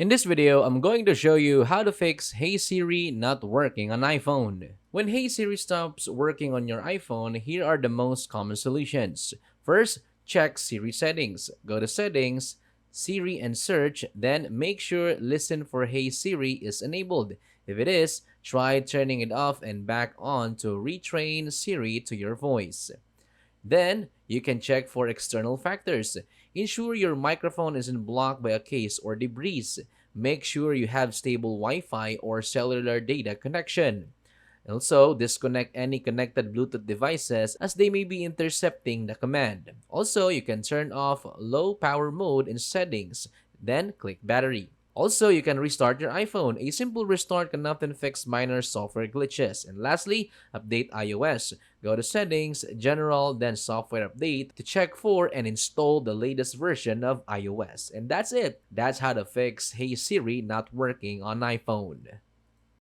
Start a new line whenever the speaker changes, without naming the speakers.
In this video, I'm going to show you how to fix Hey Siri not working on iPhone. When Hey Siri stops working on your iPhone, here are the most common solutions. First, check Siri settings. Go to Settings, Siri and search, then make sure Listen for Hey Siri is enabled. If it is, try turning it off and back on to retrain Siri to your voice. Then, you can check for external factors. Ensure your microphone isn't blocked by a case or debris. Make sure you have stable Wi-Fi or cellular data connection. Also, disconnect any connected Bluetooth devices as they may be intercepting the command. Also, you can turn off low power mode in settings, then click battery. Also, you can restart your iPhone. A simple restart can often fix minor software glitches. And lastly, update iOS. Go to Settings, General, then Software Update to check for and install the latest version of iOS. And that's it. That's how to fix Hey Siri not working on iPhone.